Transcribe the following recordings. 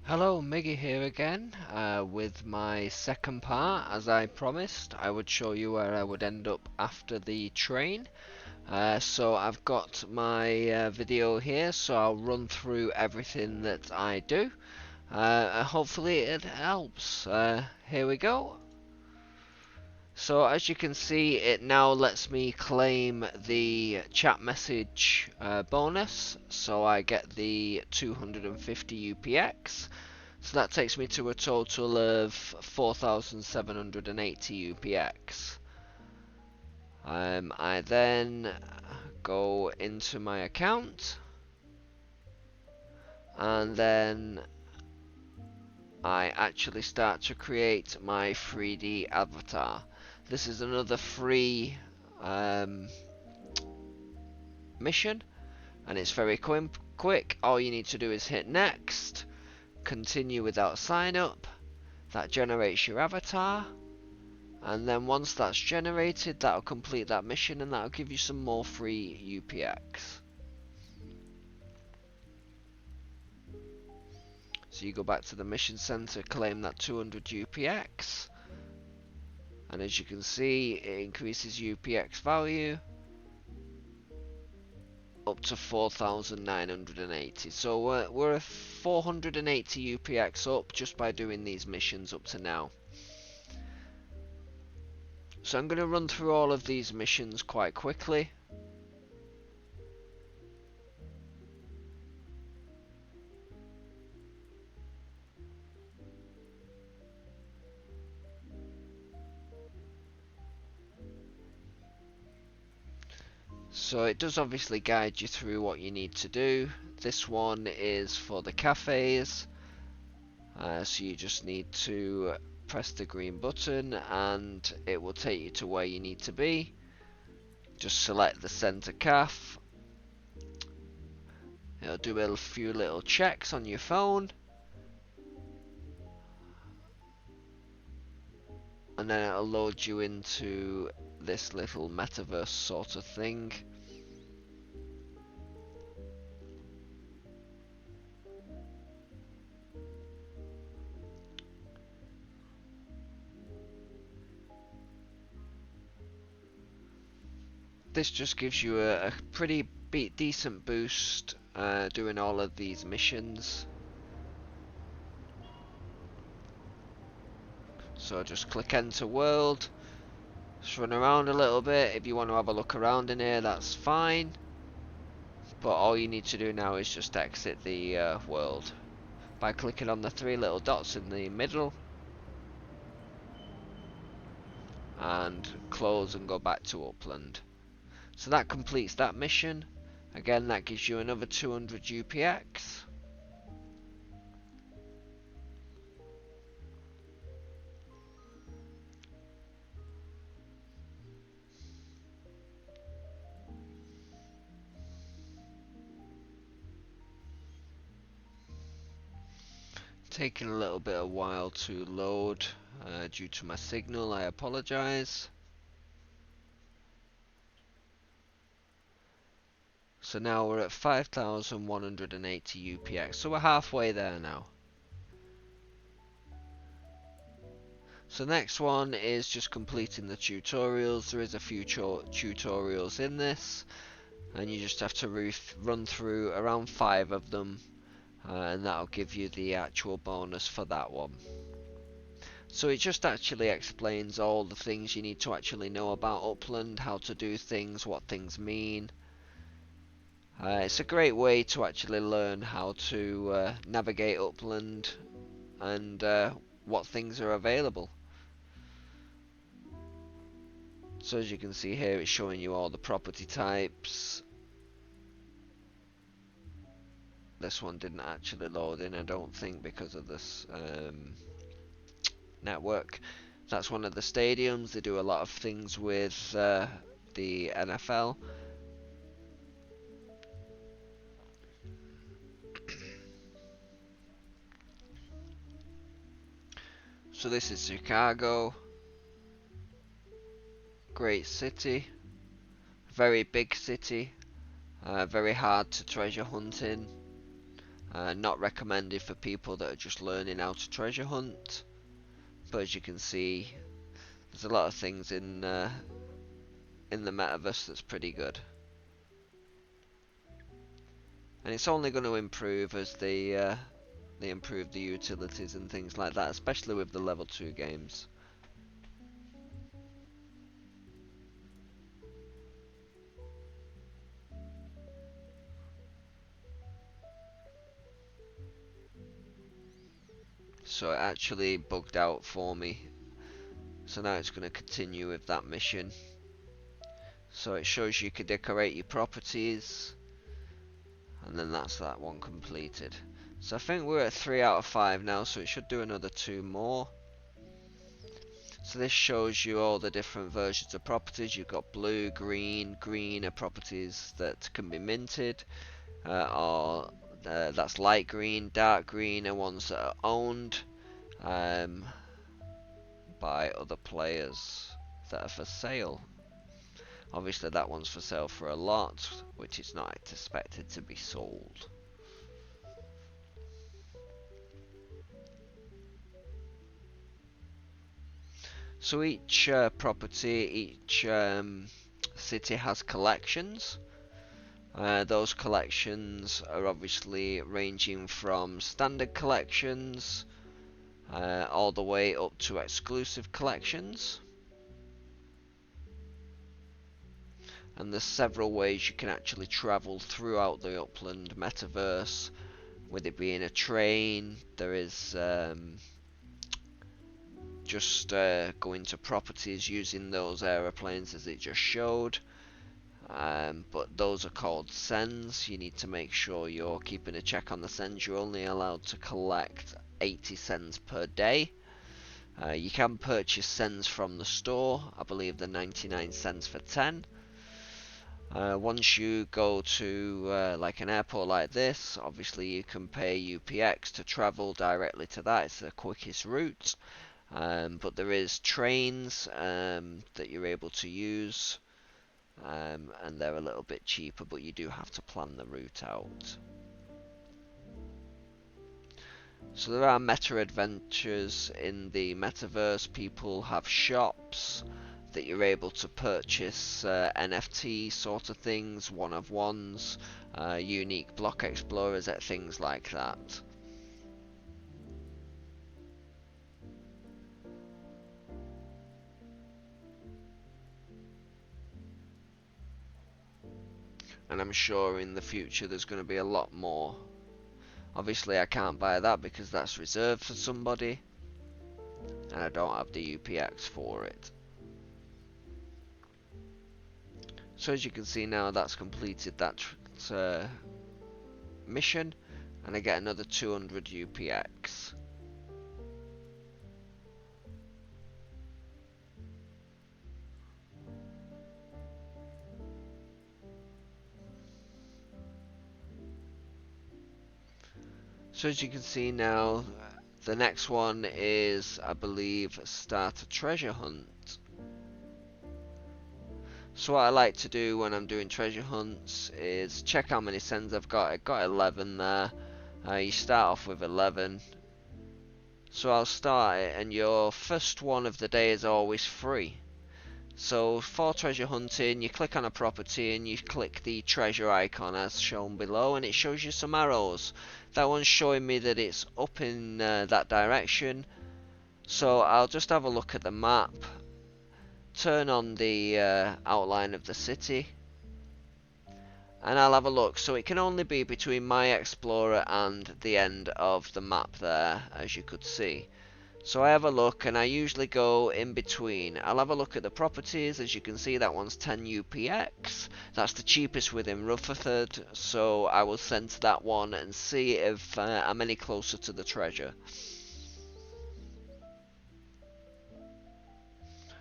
Hello, Miggy here again with my second part. As I promised, I would show you where I would end up after the train. So I've got my video here, so I'll run through everything that I do. Hopefully it helps. Here we go. So as you can see, it now lets me claim the chat message bonus, so I get the 250 UPX. So that takes me to a total of 4,780 UPX. I then go into my account, and then I actually start to create my 3D avatar. This is another free mission, and it's very quick. All you need to do is hit next, continue without sign up. That generates your avatar, and then once that's generated, that'll complete that mission, and that'll give you some more free UPX. So you go back to the mission center, claim that 200 UPX, and as you can see, it increases UPX value up to 4,980. So we're 480 UPX up just by doing these missions up to now. So I'm going to run through all of these missions quite quickly. So it does obviously guide you through what you need to do. This one is for the cafes, so you just need to press the green button and it will take you to where you need to be. Just select the center caf. It'll do a few little checks on your phone, and then it'll load you into this little metaverse sort of thing. This just gives you a pretty decent boost doing all of these missions. So just click enter world, just run around a little bit. If you want to have a look around in here, that's fine, but all you need to do now is just exit the world by clicking on the three little dots in the middle and close and go back to Upland. So that completes that mission. Again, that gives you another 200 UPX. Taking a little bit of while to load due to my signal, I apologize. So now we're at 5,180 UPX, so we're halfway there now. So next one is just completing the tutorials. There is a few tutorials in this, and you just have to run through around 5 of them, and that'll give you the actual bonus for that one. So it just actually explains all the things you need to actually know about Upland, how to do things, what things mean. It's a great way to actually learn how to navigate Upland and what things are available. So as you can see here, it's showing you all the property types. This one didn't actually load in, I don't think, because of this network. That's one of the stadiums. They do a lot of things with the NFL. So this is Chicago. Great city. Very big city. Very hard to treasure hunt in. Not recommended for people that are just learning how to treasure hunt, but as you can see, there's a lot of things in the metaverse that's pretty good, and it's only going to improve as they improve the utilities and things like that, especially with the level 2 games. So it actually bugged out for me, so now it's going to continue with that mission. So it shows you can decorate your properties, and then that's that one completed. So I think we're at 3 out of 5 now, so it should do another 2 more. So this shows you all the different versions of properties. You've got blue, green. Green are properties that can be minted, or that's light green. Dark green are ones that are owned by other players that are for sale. Obviously that one's for sale for a lot, which is not expected to be sold. So each property, each city has collections. Those collections are obviously ranging from standard collections all the way up to exclusive collections. And there's several ways you can actually travel throughout the Upland metaverse, with it being a train. There is just going to properties using those aeroplanes as it just showed. But those are called sends. You need to make sure you're keeping a check on the sends. You're only allowed to collect 80 sends per day. You can purchase sends from the store. I believe they're 99 cents for 10. Once you go to like an airport like this, obviously you can pay UPX to travel directly to that. It's the quickest route. But there is trains that you're able to use. And they're a little bit cheaper, but you do have to plan the route out. So there are meta adventures in the metaverse. People have shops that you're able to purchase NFT sort of things, one of ones, unique block explorers, things like that. And I'm sure in the future there's going to be a lot more. Obviously I can't buy that because that's reserved for somebody, and I don't have the UPX for it. So as you can see now, that's completed that mission, and I get another 200 UPX. So as you can see now, the next one is, I believe, start a treasure hunt. So what I like to do when I'm doing treasure hunts is check how many sends I've got. I've got 11 there. You start off with 11. So I'll start it, and your first one of the day is always free. So for treasure hunting, you click on a property and you click the treasure icon as shown below, and it shows you some arrows. That one's showing me that it's up in that direction. So I'll just have a look at the map, turn on the outline of the city, and I'll have a look. So it can only be between my explorer and the end of the map there, as you could see. So I have a look, and I usually go in between. I'll have a look at the properties. As you can see, that one's 10 UPX. That's the cheapest within Rutherford, so I will send to that one and see if I'm any closer to the treasure.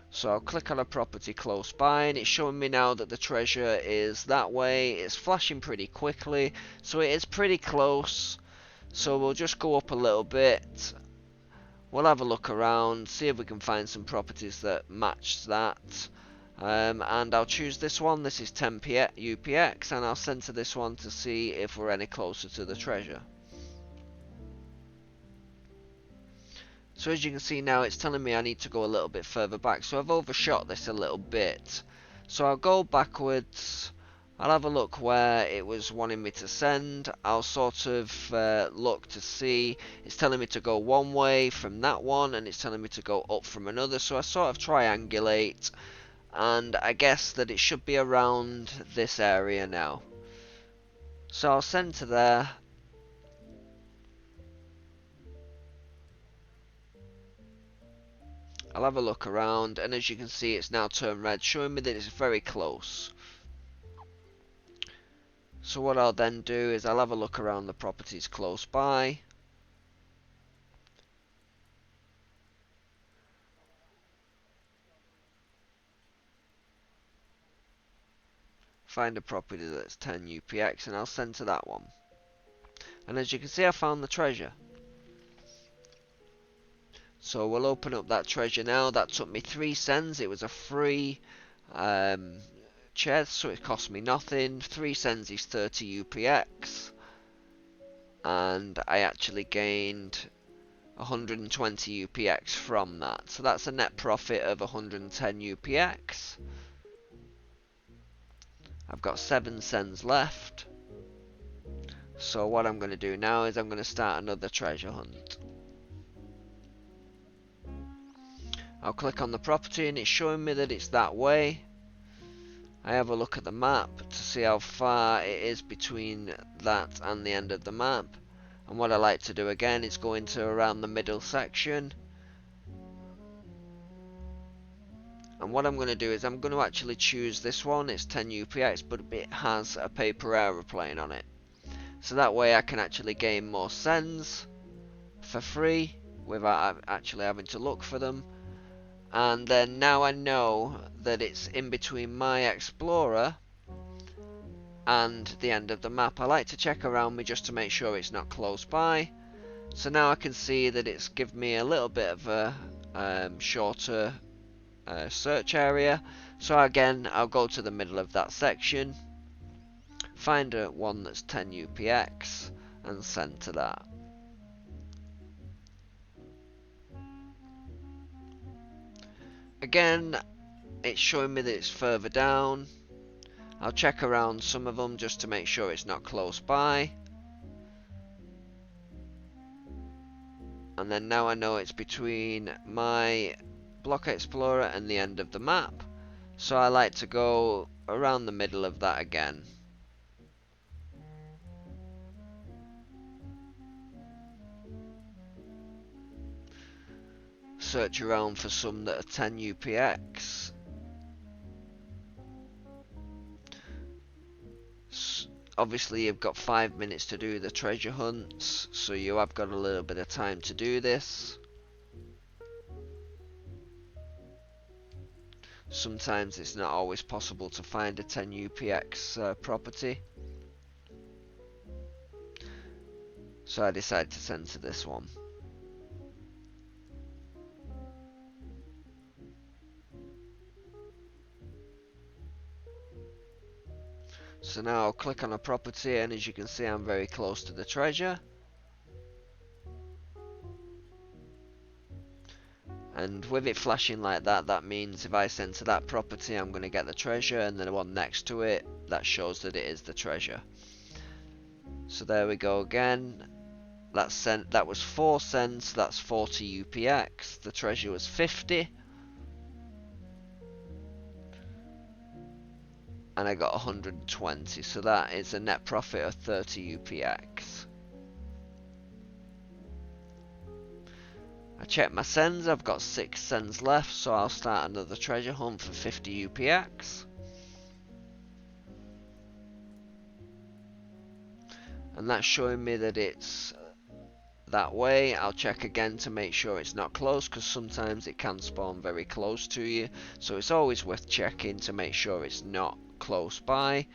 So I'll click on a property close by, and it's showing me now that the treasure is that way. It's flashing pretty quickly, so it is pretty close. So we'll just go up a little bit. We'll have a look around, see if we can find some properties that match that. And I'll choose this one. This is 10 UPX, and I'll send to this one to see if we're any closer to the treasure. So as you can see now, it's telling me I need to go a little bit further back, so I've overshot this a little bit. So I'll go backwards, I'll have a look where it was wanting me to send, I'll sort of look to see, it's telling me to go one way from that one, and it's telling me to go up from another, so I sort of triangulate, and I guess that it should be around this area now. So I'll send to there. I'll have a look around, and as you can see, it's now turned red, showing me that it's very close. So what I'll then do is I'll have a look around the properties close by. Find a property that's 10 UPX, and I'll send to that one. And as you can see, I found the treasure. So we'll open up that treasure now. That took me 3 cents. It was a free chest, so it cost me nothing. 3 cents is 30 UPX. And I actually gained 120 UPX from that. So that's a net profit of 110 UPX. I've got 7 cents left. So what I'm going to do now is I'm going to start another treasure hunt. I'll click on the property and it's showing me that it's that way. I have a look at the map to see how far it is between that and the end of the map. And what I like to do again is go into around the middle section. And what I'm going to do is I'm going to actually choose this one. It's 10 UPX, but it has a paper aeroplane on it. So that way I can actually gain more cents for free without actually having to look for them. And then now I know that it's in between my explorer and the end of the map. I like to check around me just to make sure it's not close by. So now I can see that it's given me a little bit of a shorter search area. So again, I'll go to the middle of that section, find one that's 10 UPX and send to that. Again, it's showing me that it's further down. I'll check around some of them just to make sure it's not close by. And then now I know it's between my block explorer and the end of the map. So I like to go around the middle of that again. Search around for some that are 10 UPX. Obviously you've got 5 minutes to do the treasure hunts, so you have got a little bit of time to do this. Sometimes it's not always possible to find a 10 UPX property. So I decided to send to this one. So now I'll click on a property, and as you can see I'm very close to the treasure. And with it flashing like that, that means if I send to that property I'm going to get the treasure, and then the one next to it, that shows that it is the treasure. So there we go again. That was 4 cents, that's 40 UPX. The treasure was 50. And I got 120, so that is a net profit of 30 UPX. I check my cents, I've got 6 cents left, so I'll start another treasure hunt for 50 UPX. And that's showing me that it's that way. I'll check again to make sure it's not close, because sometimes it can spawn very close to you, so it's always worth checking to make sure it's not close by.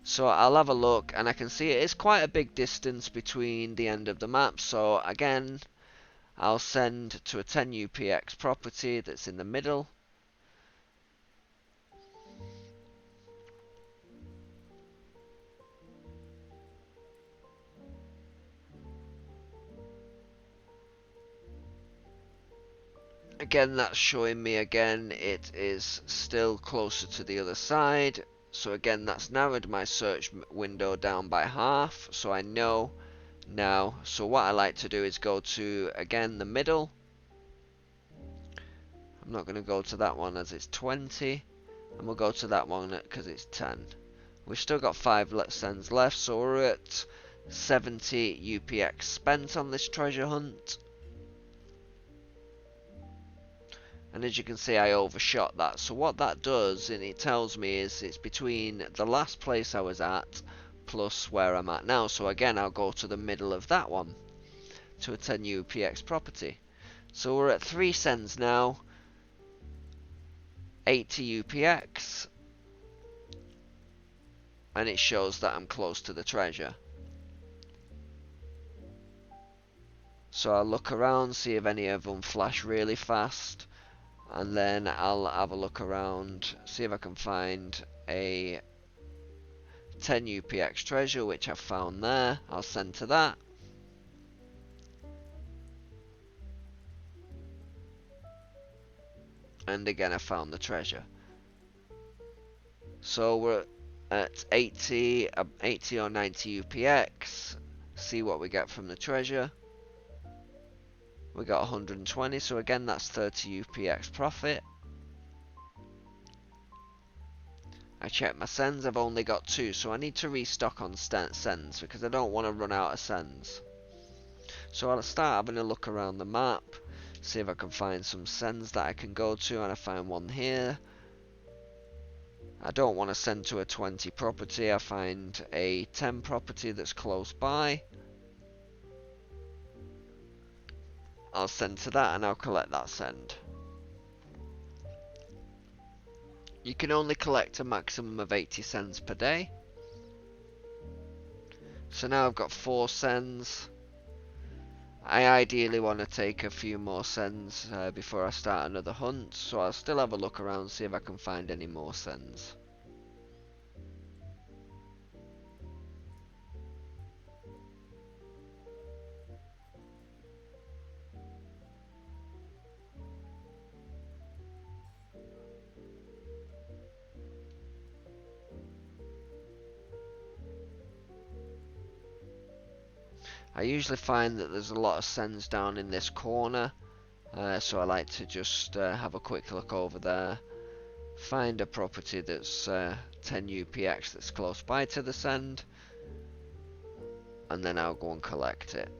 So I'll have a look, and I can see it is quite a big distance between the end of the map, so again I'll send to a 10 UPX property that's in the middle. Again, that's showing me again it is still closer to the other side. So again, that's narrowed my search window down by half, so I know now. So what I like to do is go to, again, the middle. I'm not going to go to that one as it's 20, and we'll go to that one because it's 10. We've still got 5 sends left, so we're at 70 UPX spent on this treasure hunt. And as you can see, I overshot that. So what that does, and it tells me, is it's between the last place I was at plus where I'm at now. So again, I'll go to the middle of that one to a 10 UPX property. So we're at 3 cents now, 80 UPX, and it shows that I'm close to the treasure. So I'll look around, see if any of them flash really fast. And then I'll have a look around, see if I can find a 10 UPX treasure, which I've found there. I'll send to that. And again, I found the treasure. So we're at 80 or 90 UPX. See what we get from the treasure. We got 120, so again, that's 30 UPX profit. I checked my sends, I've only got 2, so I need to restock on sends because I don't want to run out of sends. So I'll start having a look around the map, see if I can find some sends that I can go to, and I find one here. I don't want to send to a 20 property, I find a 10 property that's close by. I'll send to that and I'll collect that send. You can only collect a maximum of 80 cents per day. So now I've got 4 sends. I ideally want to take a few more sends before I start another hunt, so I'll still have a look around, see if I can find any more sends. I usually find that there's a lot of sends down in this corner, so I like to just have a quick look over there, find a property that's 10 UPX that's close by to the send, and then I'll go and collect it.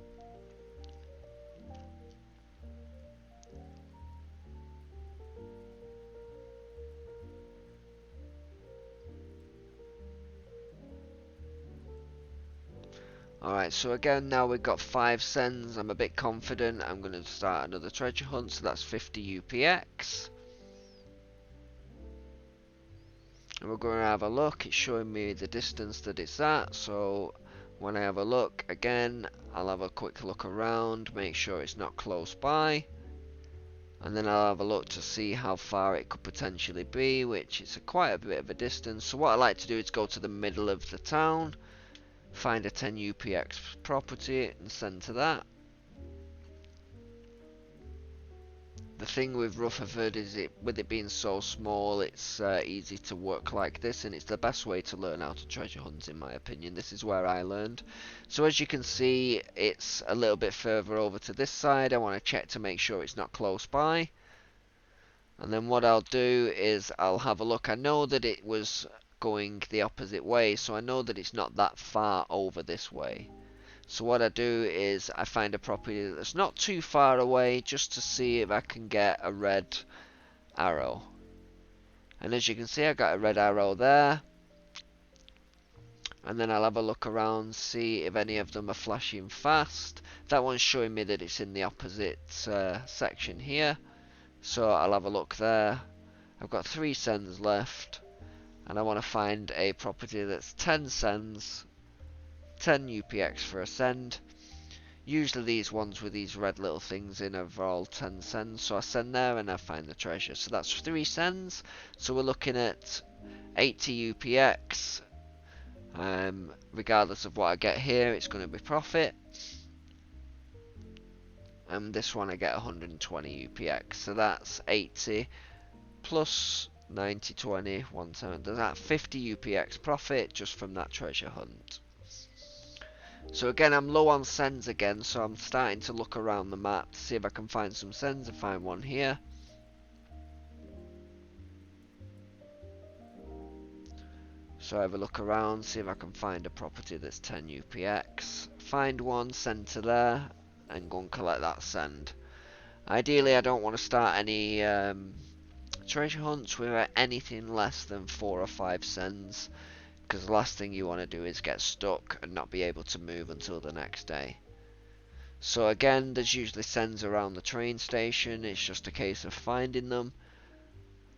Alright, so again, now we've got 5 sends. I'm a bit confident. I'm going to start another treasure hunt, so that's 50 UPX. And we're going to have a look. It's showing me the distance that it's at, so when I have a look, again, I'll have a quick look around, make sure it's not close by. And then I'll have a look to see how far it could potentially be, which is quite a bit of a distance. So what I like to do is go to the middle of the town, find a 10 UPX property and send to that. The thing with Rutherford is with it being so small, it's easy to work like this, and it's the best way to learn how to treasure hunt, in my opinion. This is where I learned. So as you can see, it's a little bit further over to this side. I want to check to make sure it's not close by. And then what I'll do is I'll have a look. I know that it was going the opposite way, so I know that it's not that far over this way. So what I do is I find a property that's not too far away, just to see if I can get a red arrow. And as you can see, I got a red arrow there. And then I'll have a look around, see if any of them are flashing fast. That one's showing me that it's in the opposite section here, so I'll have a look there. I've got 3 sends left, and I want to find a property that's 10 sends, 10 UPX for a send. Usually these ones with these red little things in are all 10 sends, so I send there and I find the treasure. So that's 3 sends, so we're looking at 80 UPX. Regardless of what I get here, it's going to be profit. and this one I get 120 UPX, so that's 80 plus 90, 20, 170, there's that 50 UPX profit just from that treasure hunt. So again, I'm low on sends again, so I'm starting to look around the map to see if I can find some sends. I find one here. So I have a look around, see if I can find a property that's 10 UPX. Find one, send to there, and go and collect that send. Ideally, I don't want to start any treasure hunts with anything less than 4 or 5 sends, because the last thing you want to do is get stuck and not be able to move until the next day. So again, there's usually sends around the train station, it's just a case of finding them.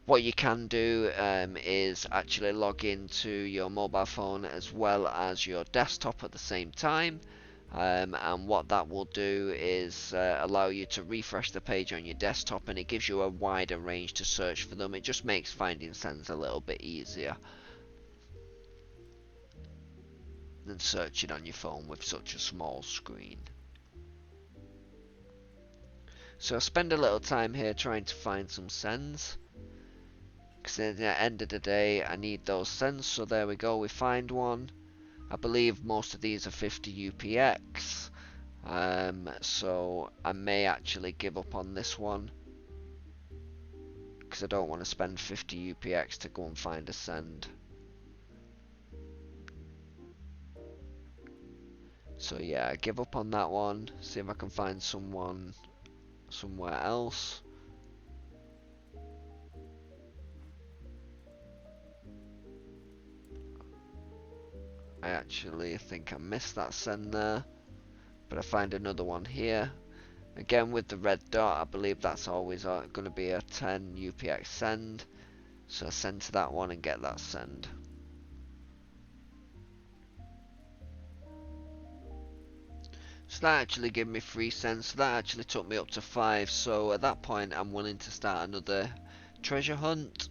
What you can do is actually log into your mobile phone as well as your desktop at the same time. And what that will do is allow you to refresh the page on your desktop, and it gives you a wider range to search for them. It just makes finding sends a little bit easier than searching on your phone with such a small screen. So I spend a little time here trying to find some sends, because at the end of the day I need those sends. So there we go, we find one. I believe most of these are 50 UPX, so I may actually give up on this one, because I don't want to spend 50 UPX to go and find a send. So yeah, I give up on that one, see if I can find someone somewhere else. I actually think I missed that send there, but I find another one here. Again with the red dot, I believe that's always going to be a 10 UPX send. So I send to that one and get that send. So that actually gave me 3 sends, so that actually took me up to 5. So at that point I'm willing to start another treasure hunt.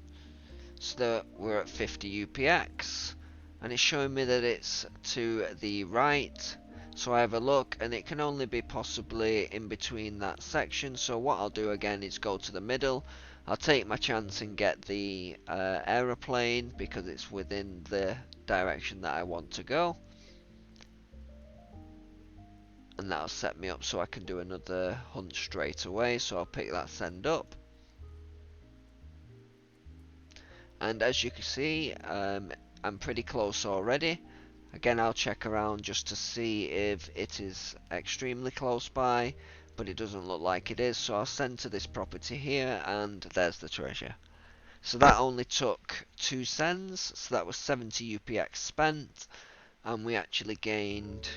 So that we're at 50 UPX. And it's showing me that it's to the right. So I have a look, and it can only be possibly in between that section. So what I'll do again is go to the middle. I'll take my chance and get the aeroplane, because it's within the direction that I want to go. And that'll set me up so I can do another hunt straight away. So I'll pick that send up. And as you can see, I'm pretty close already. Again, I'll check around just to see if it is extremely close by, but it doesn't look like it is. So I'll send to this property here, and there's the treasure. So that only took 2 sends, so that was 70 UPX spent, and we actually gained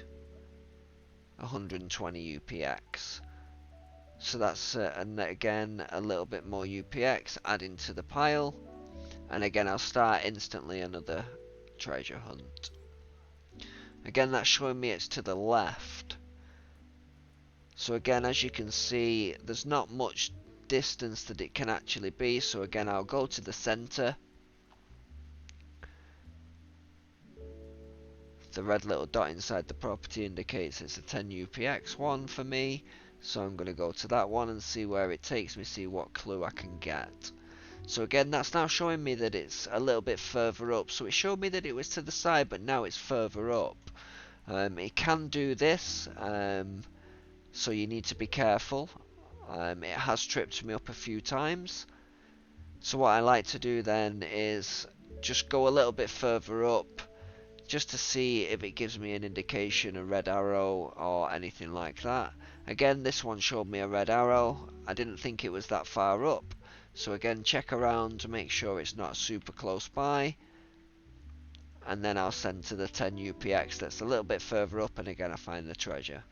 120 UPX. So that's and again a little bit more UPX adding to the pile. And again, I'll start instantly another treasure hunt. Again, that's showing me it's to the left. So again, as you can see, there's not much distance that it can actually be. So again, I'll go to the center. The red little dot inside the property indicates it's a 10 UPX one for me. So I'm going to go to that one and see where it takes me, see what clue I can get. So again, that's now showing me that it's a little bit further up. So it showed me that it was to the side, but now it's further up. It can do this, so you need to be careful. It has tripped me up a few times. So what I like to do then is just go a little bit further up, just to see if it gives me an indication, a red arrow or anything like that. Again, this one showed me a red arrow. I didn't think it was that far up. So again, check around to make sure it's not super close by. And then I'll send to the 10 UPX that's a little bit further up, and again I find the treasure.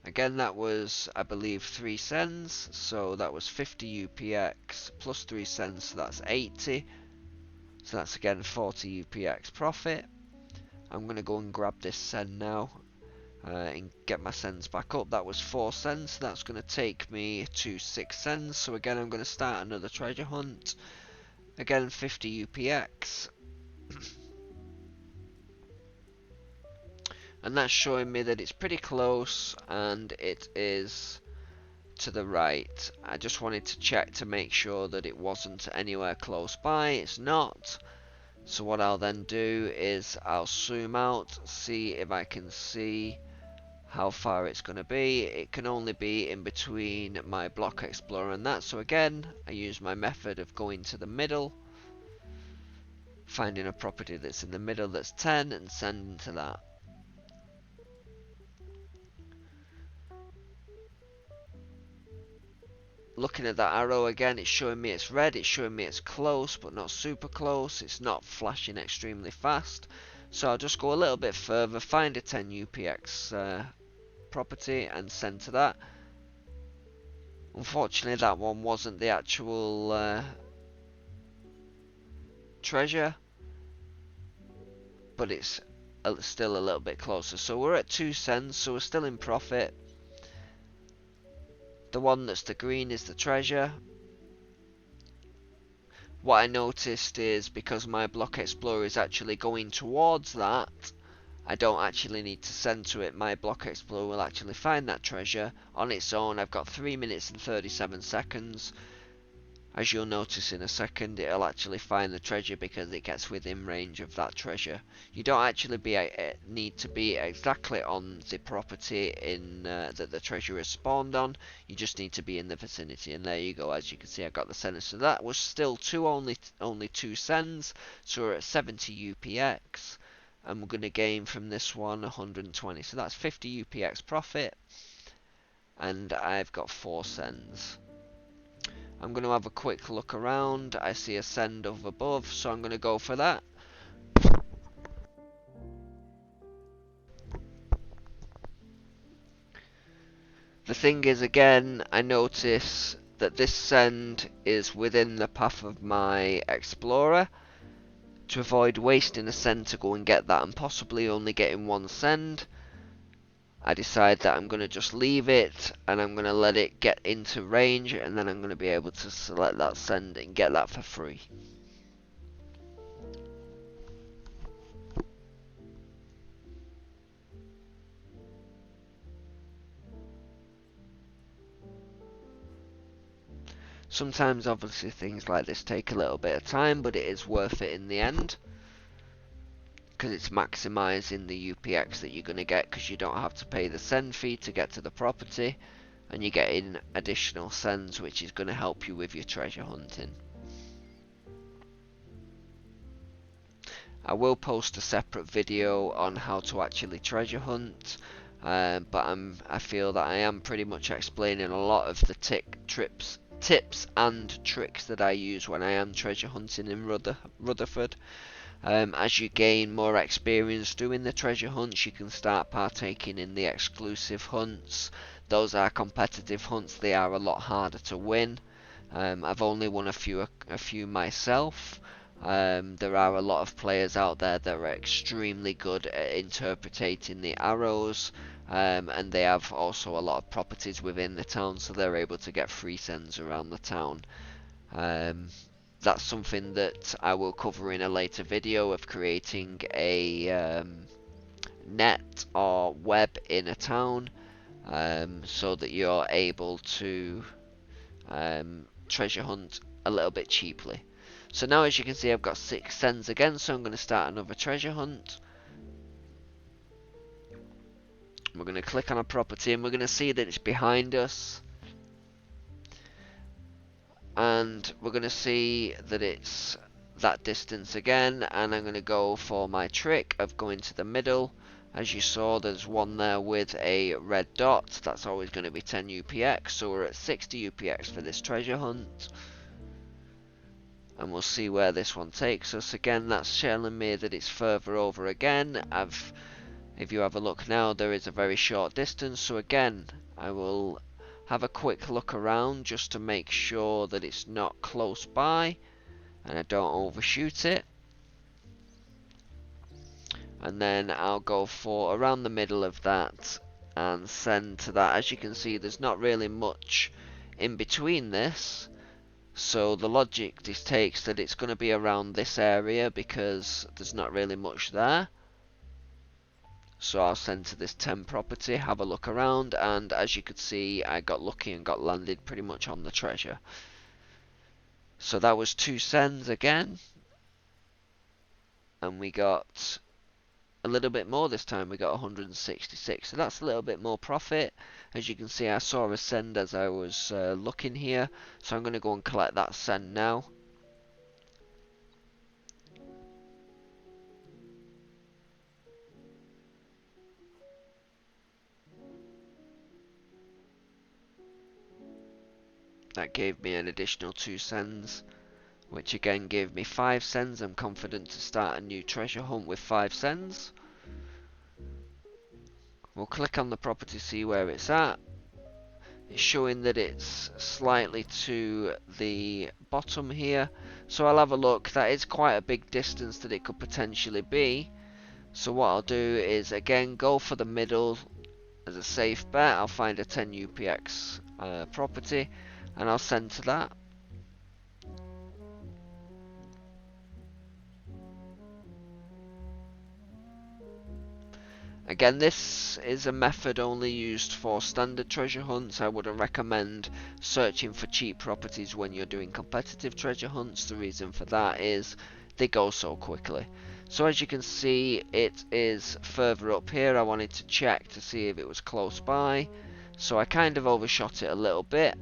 Again, that was, I believe, 3 cents, so that was 50 UPX plus 3 cents, so that's 80. So that's again 40 UPX profit. I'm going to go and grab this send now and get my cents back up. That was 4 cents, so that's going to take me to 6 cents. So again, I'm going to start another treasure hunt. Again, 50 UPX. And that's showing me that it's pretty close and it is to the right. I just wanted to check to make sure that it wasn't anywhere close by. It's not. So what I'll then do is I'll zoom out, see if I can see how far it's going to be. It can only be in between my block explorer and that. So again, I use my method of going to the middle, finding a property that's in the middle that's 10 and sending to that. Looking at that arrow again, it's showing me it's red, it's showing me it's close but not super close, it's not flashing extremely fast. So I'll just go a little bit further, find a 10 UPX property and send to that. Unfortunately that one wasn't the actual treasure, but it's still a little bit closer. So we're at 2 cents, so we're still in profit. The one that's the green is the treasure. What I noticed is because my block explorer is actually going towards that, I don't actually need to send to it. My block explorer will actually find that treasure on its own. I've got 3 minutes and 37 seconds. As you'll notice in a second, it'll actually find the treasure because it gets within range of that treasure. You don't actually need to be exactly on the property that the treasure is spawned on. You just need to be in the vicinity, and there you go. As you can see, I got the sender. So that was still only 2 sends. So we're at 70 UPX, and we're going to gain from this one 120. So that's 50 UPX profit, and I've got 4 sends. I'm going to have a quick look around. I see a send up above, so I'm going to go for that. The thing is, again, I notice that this send is within the path of my explorer. To avoid wasting a send to go and get that and possibly only getting 1 send, I decide that I'm going to just leave it and I'm going to let it get into range, and then I'm going to be able to select that send and get that for free. Sometimes obviously things like this take a little bit of time, but it is worth it in the end, because it's maximising the UPX that you're going to get, because you don't have to pay the send fee to get to the property, and you're getting additional sends, which is going to help you with your treasure hunting. I will post a separate video on how to actually treasure hunt, but I feel that I am pretty much explaining a lot of the tips and tricks that I use when I am treasure hunting in Rutherford. As you gain more experience doing the treasure hunts, you can start partaking in the exclusive hunts. Those are competitive hunts, they are a lot harder to win. I've only won a few myself. There are a lot of players out there that are extremely good at interpreting the arrows, and they have also a lot of properties within the town, so they're able to get free sends around the town. That's something that I will cover in a later video of creating a net or web in a town, so that you're able to treasure hunt a little bit cheaply. So now, as you can see, I've got 6 sends again, so I'm going to start another treasure hunt. We're going to click on a property and we're going to see that it's behind us, and we're going to see that it's that distance again, and I'm going to go for my trick of going to the middle. As you saw, there's one there with a red dot. That's always going to be 10 UPX, so we're at 60 UPX for this treasure hunt. And we'll see where this one takes us. Again, that's telling me that it's further over again. If you have a look now, there is a very short distance. So again, I will have a quick look around just to make sure that it's not close by and I don't overshoot it. And then I'll go for around the middle of that and send to that. As you can see, there's not really much in between this. So the logic dictates that it's going to be around this area because there's not really much there. So I'll send to this 10 property, have a look around, and as you could see, I got lucky and got landed pretty much on the treasure. So that was 2 sends again, and we got a little bit more this time. We got 166, so that's a little bit more profit. As you can see, I saw a send as I was looking here, so I'm going to go and collect that send now. That gave me an additional 2 sends, which again gave me 5 sends. I'm confident to start a new treasure hunt with 5 sends. We'll click on the property, see where it's at. It's showing that it's slightly to the bottom here, so I'll have a look. That is quite a big distance that it could potentially be. So what I'll do is again go for the middle as a safe bet. I'll find a 10 UPX property and I'll send to that. Again, this is a method only used for standard treasure hunts. I wouldn't recommend searching for cheap properties when you're doing competitive treasure hunts. The reason for that is they go so quickly. So as you can see, it is further up here. I wanted to check to see if it was close by, so I kind of overshot it a little bit.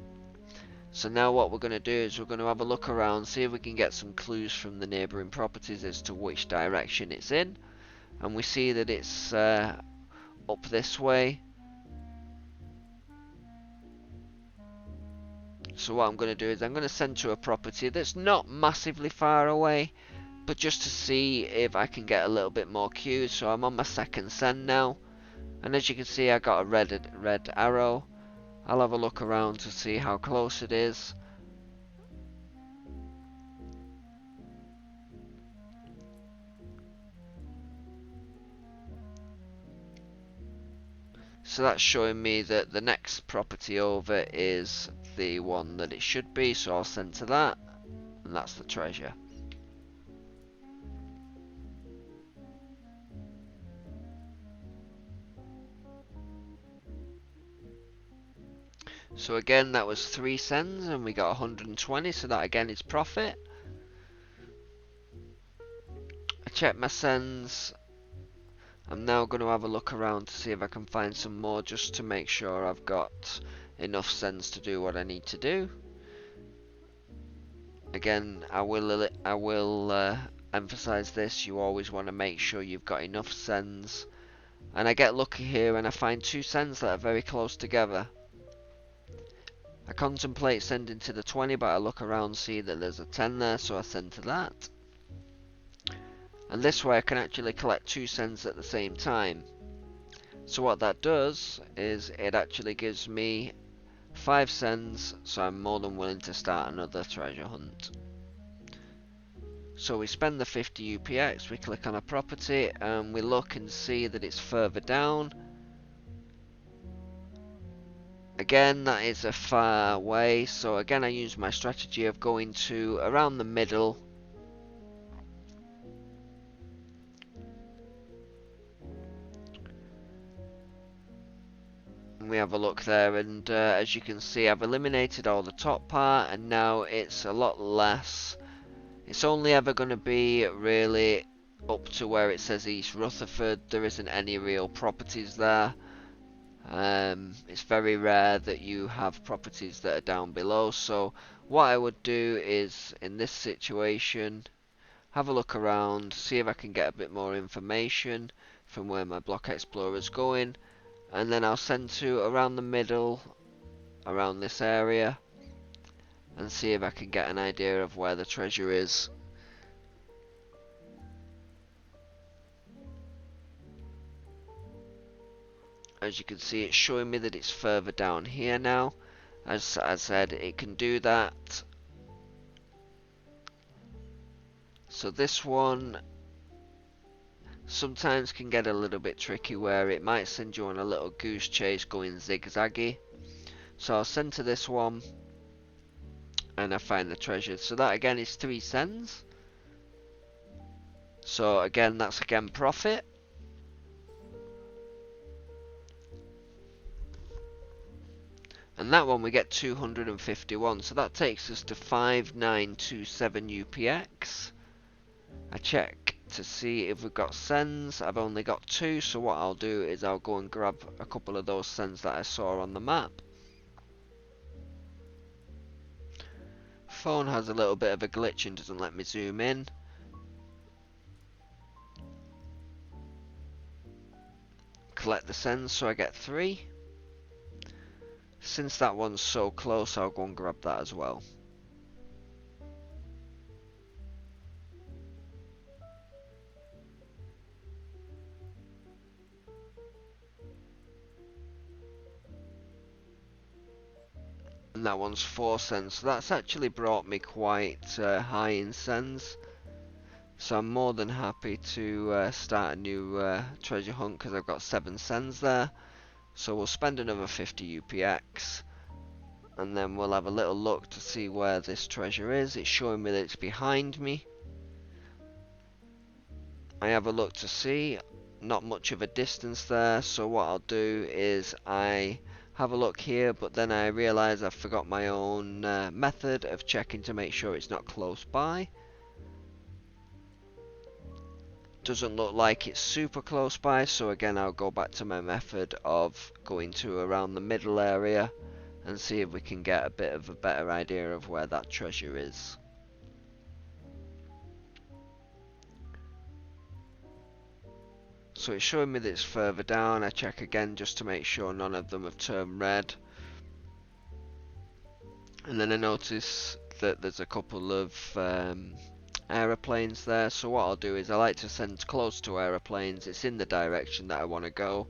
So now what we're going to do is we're going to have a look around, see if we can get some clues from the neighbouring properties as to which direction it's in. And we see that it's up this way. So what I'm going to do is I'm going to send to a property that's not massively far away, but just to see if I can get a little bit more cues. So I'm on my second send now, and as you can see I got a red arrow. I'll have a look around to see how close it is. So that's showing me that the next property over is the one that it should be, so I'll send to that, and that's the treasure. So again, that was 3 sends and we got 120, so that again is profit. I checked my sends. I'm now going to have a look around to see if I can find some more, just to make sure I've got enough sends to do what I need to do. Again, I will emphasize this: you always want to make sure you've got enough sends. And I get lucky here and I find 2 sends that are very close together. I contemplate sending to the 20, but I look around, see that there's a 10 there, so I send to that. And this way I can actually collect 2 sends at the same time. So what that does is it actually gives me 5 sends, so I'm more than willing to start another treasure hunt. So we spend the 50 UPX, we click on a property, and we look and see that it's further down. Again, that is a far way, so again I use my strategy of going to around the middle. We have a look there, and as you can see I've eliminated all the top part, and now it's a lot less. It's only ever going to be really up to where it says East Rutherford. There isn't any real properties there. It's very rare that you have properties that are down below, so what I would do is, in this situation, have a look around, see if I can get a bit more information from where my block explorer is going, and then I'll send to around the middle, around this area, and see if I can get an idea of where the treasure is. As you can see, it's showing me that it's further down here now. As I said, it can do that. So this one sometimes can get a little bit tricky, where it might send you on a little goose chase going zigzaggy. So I'll send to this one, and I find the treasure. So that again is 3 cents. So again, that's again profit. And that one we get 251, so that takes us to 5927 UPX. I check to see if we've got sends. I've only got 2, so what I'll do is I'll go and grab a couple of those sends that I saw on the map. Phone has a little bit of a glitch and doesn't let me zoom in. Collect the sends, so I get 3. Since that one's so close, I'll go and grab that as well. And that one's 4 cents, so that's actually brought me quite high in cents. So I'm more than happy to start a new treasure hunt because I've got 7 cents there. So we'll spend another 50 UPX. And then we'll have a little look to see where this treasure is. It's showing me that it's behind me. I have a look to see. Not much of a distance there. So what I'll do is I have a look here, but then I realise I've forgot my own method of checking to make sure it's not close by. Doesn't look like it's super close by, so again I'll go back to my method of going to around the middle area and see if we can get a bit of a better idea of where that treasure is. So it's showing me that it's further down. I check again just to make sure none of them have turned red. And then I notice that there's a couple of aeroplanes there, so what I'll do is I like to send close to aeroplanes. It's in the direction that I want to go.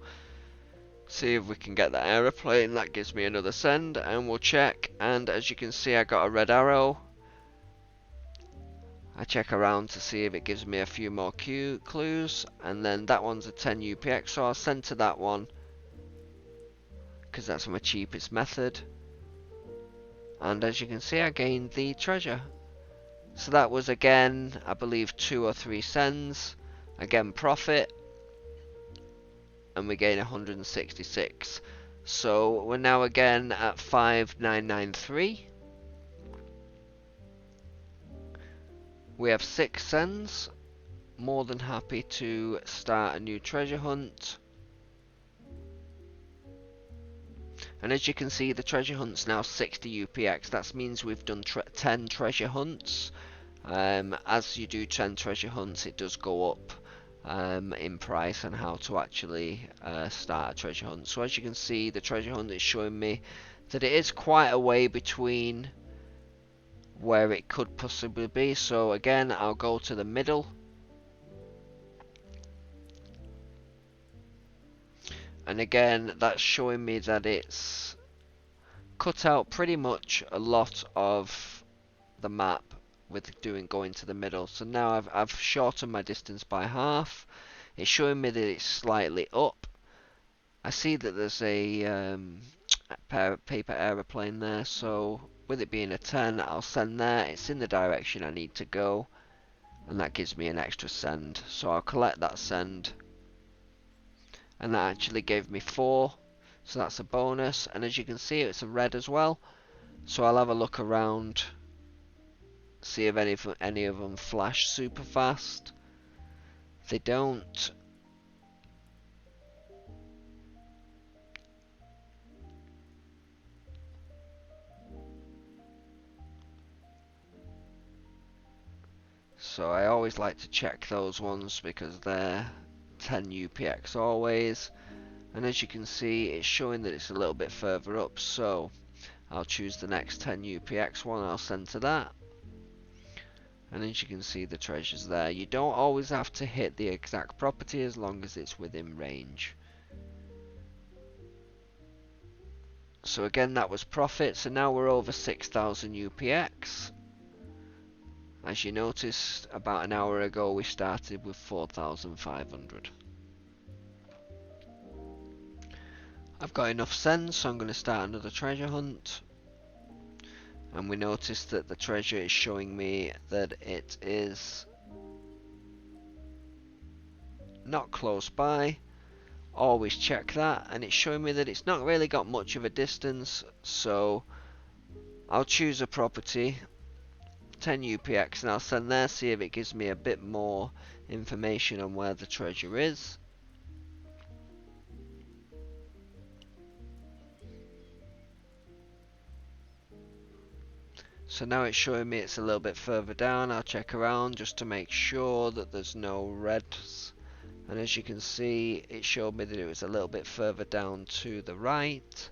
See if we can get that aeroplane. That gives me another send, and we'll check. And as you can see, I got a red arrow. I check around to see if it gives me a few more clues, and then that one's a 10 UPX, so I'll send to that one because that's my cheapest method. And as you can see, I gained the treasure. So that was again, I believe 2 or 3 cents. Again, profit. And we gain 166. So we're now again at 5993. We have 6 cents. More than happy to start a new treasure hunt. And as you can see, the treasure hunt's now 60 UPX. That means we've done 10 treasure hunts. As you do 10 treasure hunts, it does go up in price on how to actually start a treasure hunt. So as you can see, the treasure hunt is showing me that it is quite a way between where it could possibly be. So again, I'll go to the middle. And again, that's showing me that it's cut out pretty much a lot of the map with going to the middle. So now I've shortened my distance by half. It's showing me that it's slightly up. I see that there's a paper aeroplane there, so with it being a 10, I'll send there. It's in the direction I need to go, and that gives me an extra send. So I'll collect that send, and that actually gave me 4, so that's a bonus. And as you can see, it's a red as well, so I'll have a look around, see if any of them flash super fast. They don't. So I always like to check those ones because they're 10 UPX always. And as you can see, it's showing that it's a little bit further up, so I'll choose the next 10 UPX one. I'll send to that. And as you can see, the treasure's there. You don't always have to hit the exact property as long as it's within range. So again, that was profit. So now we're over 6,000 UPX. As you noticed, about an hour ago we started with 4,500. I've got enough cents, so I'm going to start another treasure hunt. and we notice that the treasure is showing me that it is not close by. Always check that, and it's showing me that it's not really got much of a distance, so I'll choose a property, 10 UPX, and I'll send there, see if it gives me a bit more information on where the treasure is. So now it's showing me it's a little bit further down. I'll check around just to make sure that there's no reds. And as you can see, it showed me that it was a little bit further down to the right.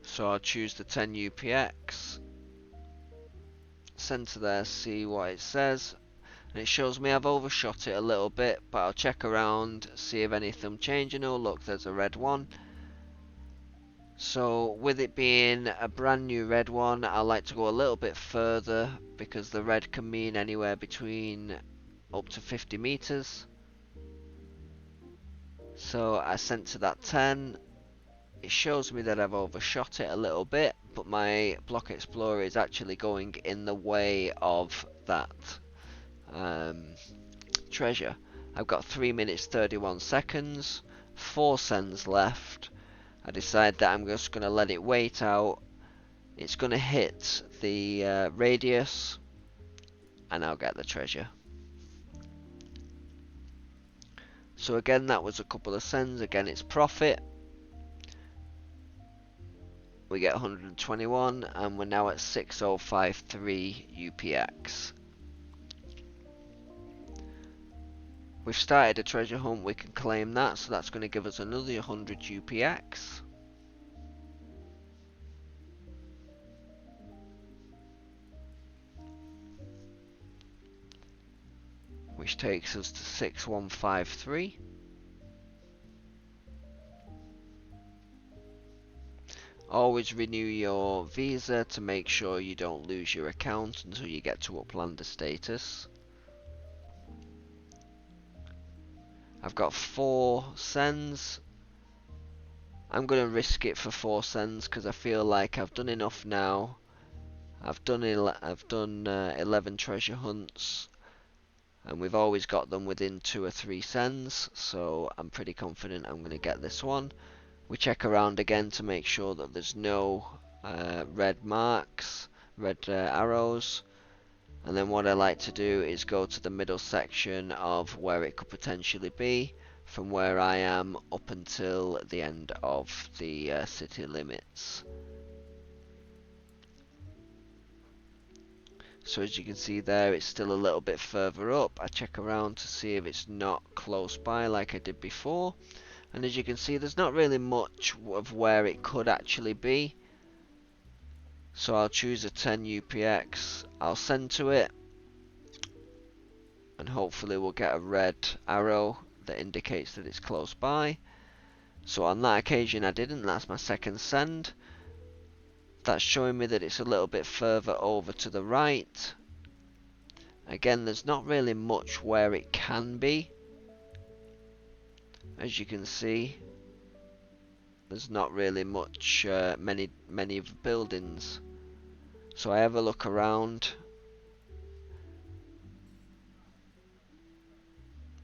So I'll choose the 10 UPX. Send to there, see what it says. And it shows me I've overshot it a little bit, but I'll check around, see if anything changing. Oh look, there's a red one. So with it being a brand new red one, I like to go a little bit further because the red can mean anywhere between up to 50 meters. So I sent to that 10. It shows me that I've overshot it a little bit, but my block explorer is actually going in the way of that treasure. I've got 3 minutes 31 seconds, 4 sends left. I decide that I'm just going to let it wait out. It's going to hit the radius, and I'll get the treasure. So again, that was a couple of sends. Again, it's profit. We get 121, and we're now at 6053 UPX. We've started a treasure hunt, we can claim that, so that's going to give us another 100 UPX. Which takes us to 6153. Always renew your visa to make sure you don't lose your account until you get to Uplander status. I've got 4 sends. I'm going to risk it for 4 sends because I feel like I've done enough now. I've done 11 treasure hunts, and we've always got them within 2 or 3 sends, so I'm pretty confident I'm going to get this one. We check around again to make sure that there's no red marks, red arrows. And then what I like to do is go to the middle section of where it could potentially be, from where I am up until the end of the city limits. So as you can see there, it's still a little bit further up. I check around to see if it's not close by like I did before. And as you can see, there's not really much of where it could actually be. So I'll choose a 10 UPX, I'll send to it, and hopefully we'll get a red arrow that indicates that it's close by. So on that occasion I didn't, that's my second send. That's showing me that it's a little bit further over to the right. Again, there's not really much where it can be. As you can see, there's not really much, many buildings. So I have a look around.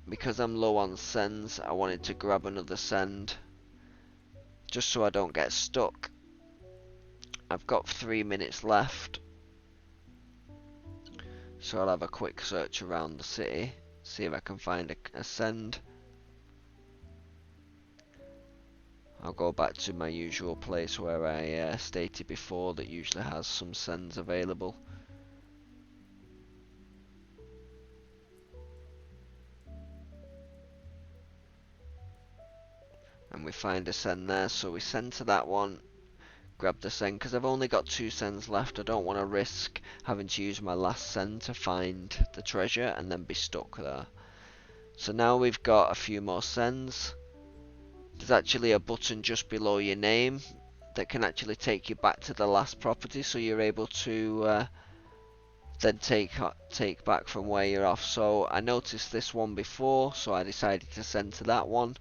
Because I'm low on sends, I wanted to grab another send, just so I don't get stuck. I've got 3 minutes left, so I'll have a quick search around the city, see if I can find a send. I'll go back to my usual place where I stated before that usually has some sends available. And we find a send there, so we send to that one, grab the send, because I've only got 2 sends left. I don't want to risk having to use my last send to find the treasure and then be stuck there. So now we've got a few more sends. There's actually a button just below your name that can actually take you back to the last property, so you're able to then take back from where you're off. So I noticed this one before, so I decided to send to that one.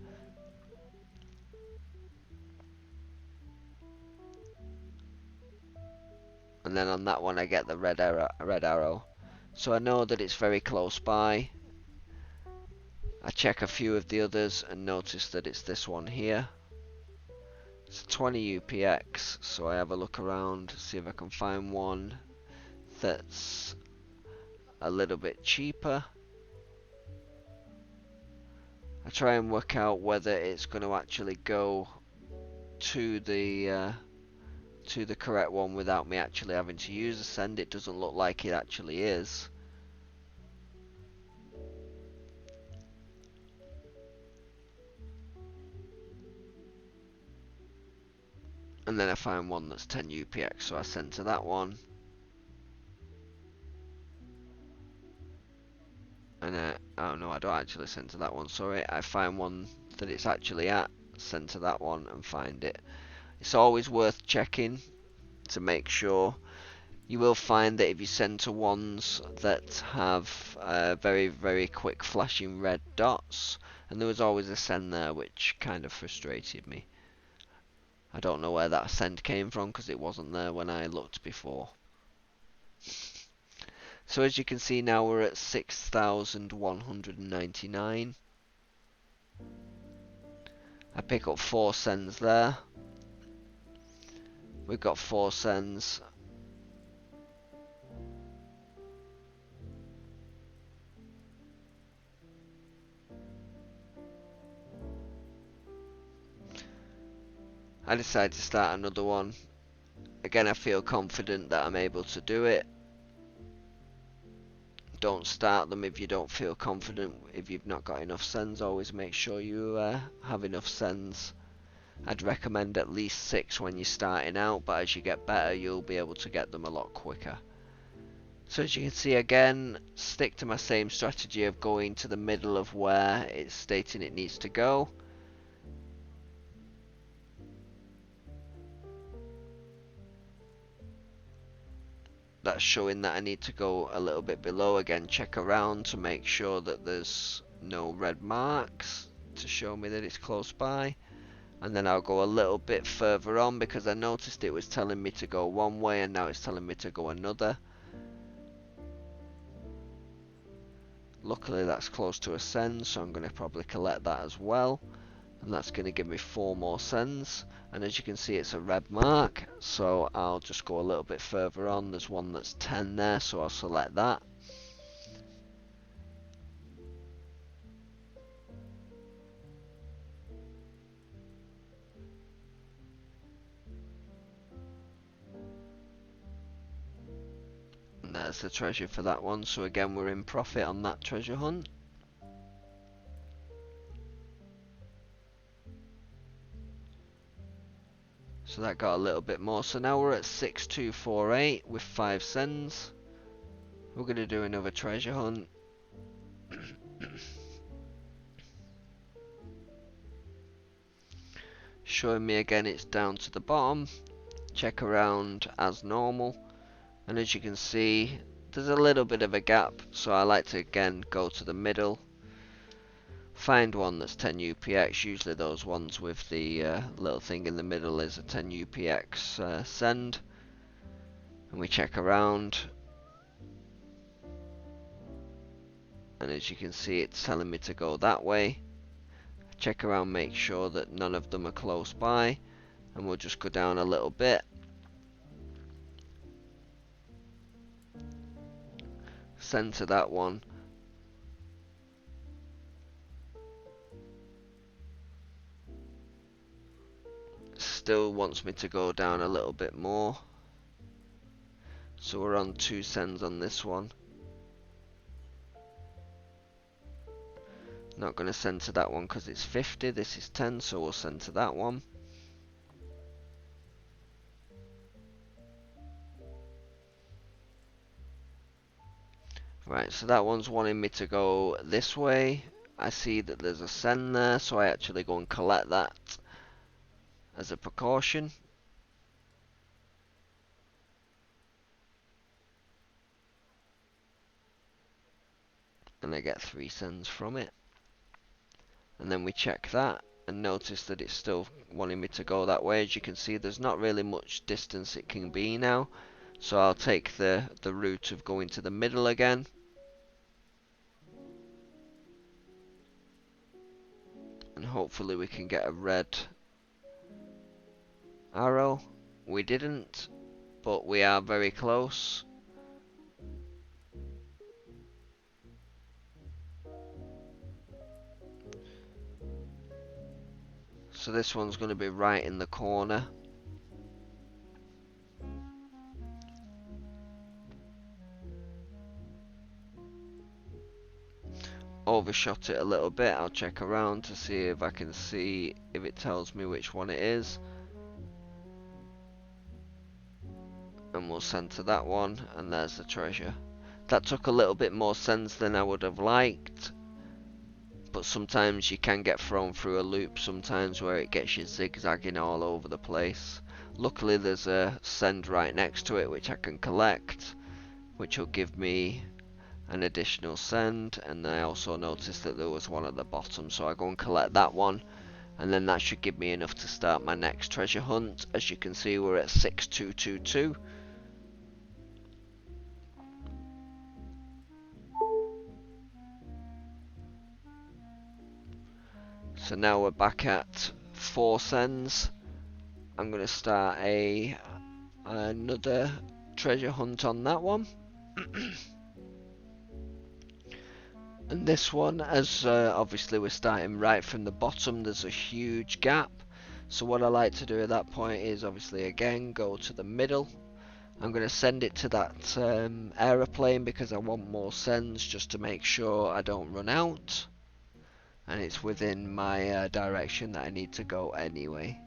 and then on that one I get the red arrow. So I know that it's very close by. I check a few of the others and notice that it's this one here. It's 20 UPX, so I have a look around, see if I can find one that's a little bit cheaper. I try and work out whether it's going to actually go to the correct one without me actually having to use a send. It doesn't look like it actually is. And then I find one that's 10 UPX, so I send to that one. And oh no, I don't actually send to that one, sorry. I find one that it's actually at, send to that one and find it. It's always worth checking to make sure. You will find that if you send to ones that have very, very quick flashing red dots, and there was always a send there which kind of frustrated me. I don't know where that send came from because it wasn't there when I looked before. So as you can see now we're at 6,199. I pick up 4 sends there. We've got 4 sends. I decided to start another one. Again, I feel confident that I'm able to do it. Don't start them if you don't feel confident. If you've not got enough sends, always make sure you have enough sends. I'd recommend at least 6 when you're starting out, but as you get better you'll be able to get them a lot quicker. So as you can see, again, stick to my same strategy of going to the middle of where it's stating it needs to go. That's showing that I need to go a little bit below. Again, check around to make sure that there's no red marks to show me that it's close by. And then I'll go a little bit further on because I noticed it was telling me to go one way and now it's telling me to go another. Luckily that's close to a send, so I'm going to probably collect that as well. And that's going to give me 4 more sends. And as you can see, it's a red mark, so I'll just go a little bit further on. There's one that's 10 there, so I'll select that. And there's the treasure for that one, so again we're in profit on that treasure hunt. So that got a little bit more. So now we're at 6248 with 5 sends. We're going to do another treasure hunt. Showing me again it's down to the bottom. Check around as normal. And as you can see, there's a little bit of a gap. So I like to again go to the middle. Find one that's 10 UPX. Usually those ones with the little thing in the middle is a 10 UPX send. And we check around. And as you can see, it's telling me to go that way. Check around, make sure that none of them are close by. And we'll just go down a little bit. Send to that one. Still wants me to go down a little bit more. So we're on 2 sends on this one. Not going to send to that one because it's 50. This is 10, so we'll send to that one. Right, so that one's wanting me to go this way. I see that there's a send there, so I actually go and collect that as a precaution. And I get 3 sends from it. And then we check that and notice that it's still wanting me to go that way. As you can see, there's not really much distance it can be now. So I'll take the route of going to the middle again. And hopefully we can get a red arrow. We didn't, but we are very close. So this one's going to be right in the corner. Overshot it a little bit. I'll check around to see if I can see if it tells me which one it is. And we'll center that one, and there's the treasure. That took a little bit more sense than I would have liked, but sometimes you can get thrown through a loop sometimes where it gets you zigzagging all over the place. Luckily there's a send right next to it which I can collect, which will give me an additional send, and I also noticed that there was one at the bottom, so I go and collect that one, and then that should give me enough to start my next treasure hunt. As you can see, we're at 6222. So now we're back at 4 sends. I'm going to start another treasure hunt on that one. And this one, as obviously we're starting right from the bottom, there's a huge gap. So what I like to do at that point is obviously again go to the middle. I'm going to send it to that aeroplane because I want more sends just to make sure I don't run out. And it's within my direction that I need to go anyway.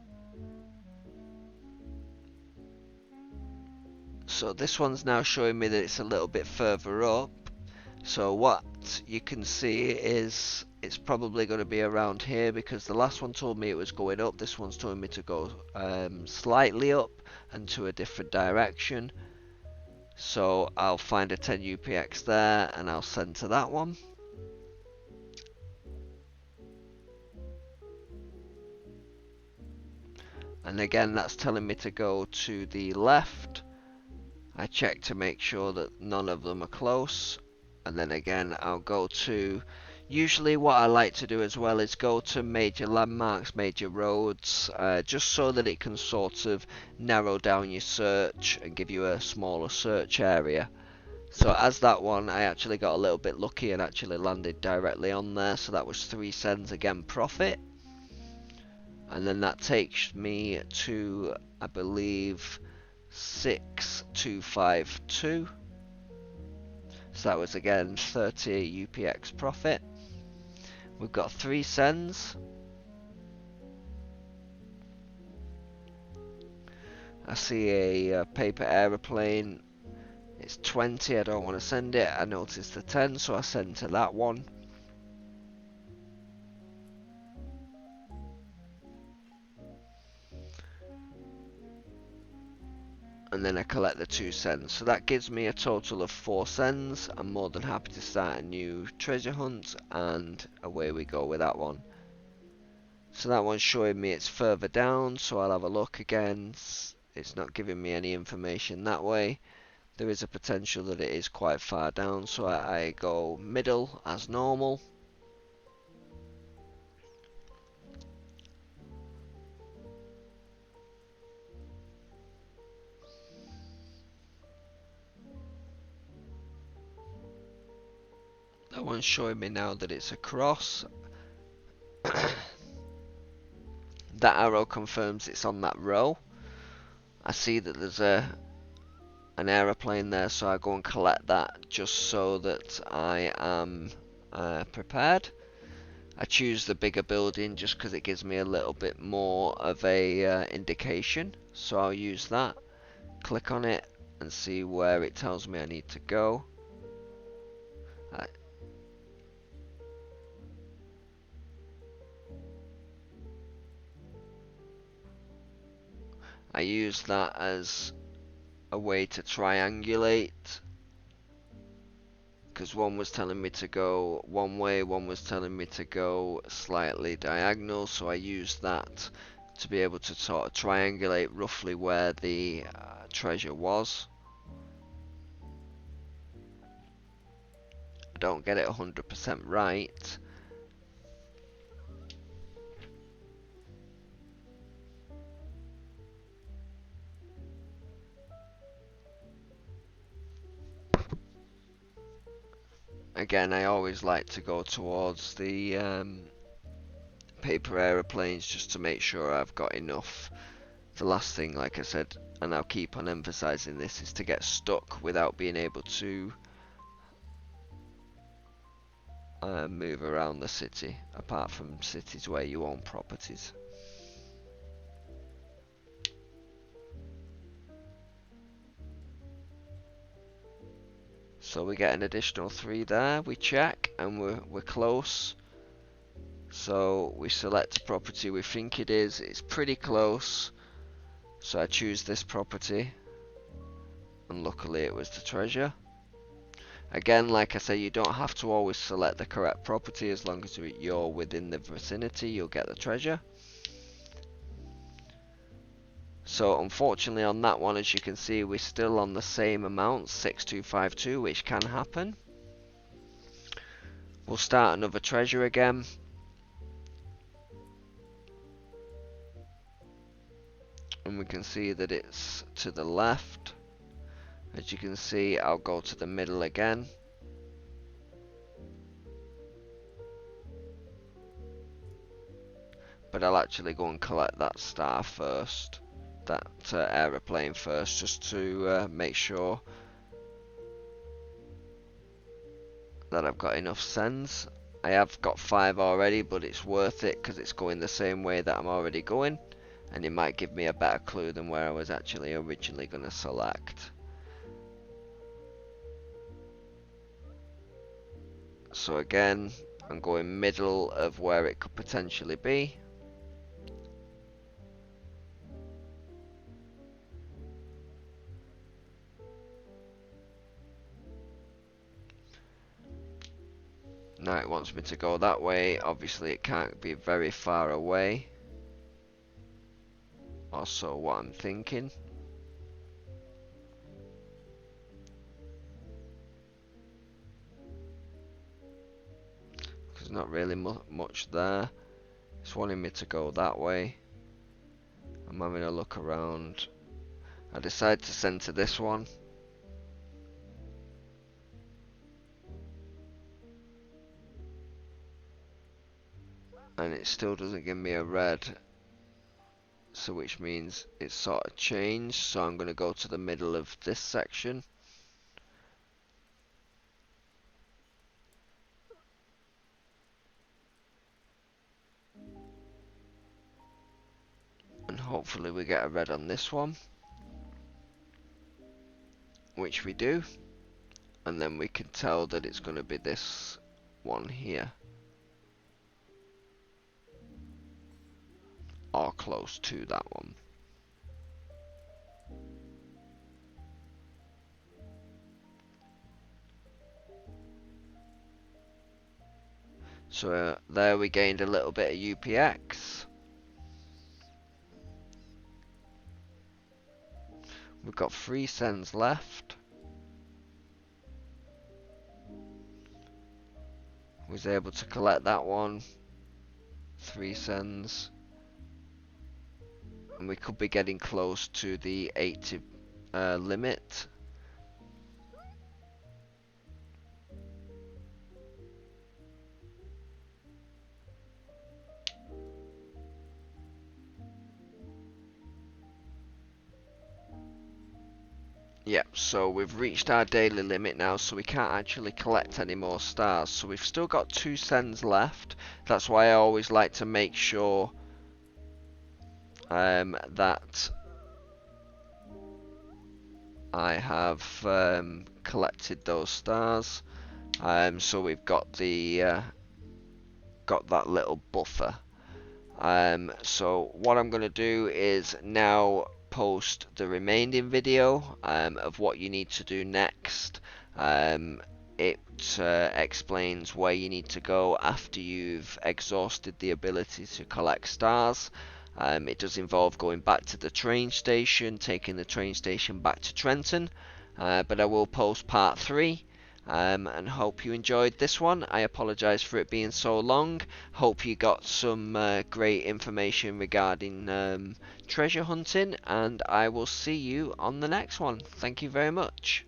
So this one's now showing me that it's a little bit further up. So what you can see is it's probably going to be around here, because the last one told me it was going up. This one's telling me to go slightly up and to a different direction. So I'll find a 10 UPX there and I'll send to that one. And again, that's telling me to go to the left. I check to make sure that none of them are close. And then again, I'll go to... Usually what I like to do as well is go to major landmarks, major roads, just so that it can sort of narrow down your search and give you a smaller search area. So as that one, I actually got a little bit lucky and actually landed directly on there. So that was 3 cents again profit. And then that takes me to, I believe, 6252. So that was again 30 UPX profit. We've got 3 sends. I see a paper aeroplane. It's 20. I don't want to send it. I noticed the 10, so I send to that one. And then I collect the 2 cents. So that gives me a total of 4 cents. I'm more than happy to start a new treasure hunt, and away we go with that one. So that one's showing me it's further down, so I'll have a look again. It's not giving me any information that way. There is a potential that it is quite far down, so I go middle as normal. That one's showing me now that it's across. That arrow confirms it's on that row. I see that there's an aeroplane there, so I go and collect that just so that I am prepared. I choose the bigger building just because it gives me a little bit more of a indication, so I'll use that. Click on it and see where it tells me I need to go. I use that as a way to triangulate, because one was telling me to go one way, one was telling me to go slightly diagonal, so I used that to be able to sort of triangulate roughly where the treasure was. I don't get it 100% right. Again, I always like to go towards the paper aeroplanes just to make sure I've got enough. The last thing, like I said, and I'll keep on emphasizing this, is to get stuck without being able to move around the city, apart from cities where you own properties. So we get an additional 3 there, we check, and we're close. So we select a property we think it is, it's pretty close. So I choose this property, and luckily it was the treasure. Again, like I say, you don't have to always select the correct property. As long as you're within the vicinity, you'll get the treasure. So unfortunately on that one, as you can see, we're still on the same amount, 6252, which can happen. We'll start another treasure again. And we can see that it's to the left. As you can see, I'll go to the middle again. But I'll actually go and collect that star first. That aeroplane first, just to make sure that I've got enough sends. I have got 5 already, but it's worth it because it's going the same way that I'm already going, and it might give me a better clue than where I was actually originally going to select. So again, I'm going middle of where it could potentially be. Now it wants me to go that way. Obviously it can't be very far away. Also what I'm thinking. There's not really much there. It's wanting me to go that way. I'm having a look around. I decide to send to this one. And it still doesn't give me a red. So which means it's sort of changed. So I'm going to go to the middle of this section. And hopefully we get a red on this one. Which we do. And then we can tell that it's going to be this one here. Or close to that one. So there we gained a little bit of UPX. We've got 3 sends left. Was able to collect that one. 3 sends. And we could be getting close to the 80 limit. Yep, so we've reached our daily limit now, so we can't actually collect any more stars. So we've still got 2 sends left. That's why I always like to make sure that I have collected those stars. So we've got the got that little buffer. So what I'm going to do is now post the remaining video of what you need to do next. It explains where you need to go after you've exhausted the ability to collect stars. It does involve going back to the train station, taking the train station back to Trenton, but I will post part 3 and hope you enjoyed this one. I apologise for it being so long. Hope you got some great information regarding treasure hunting, and I will see you on the next one. Thank you very much.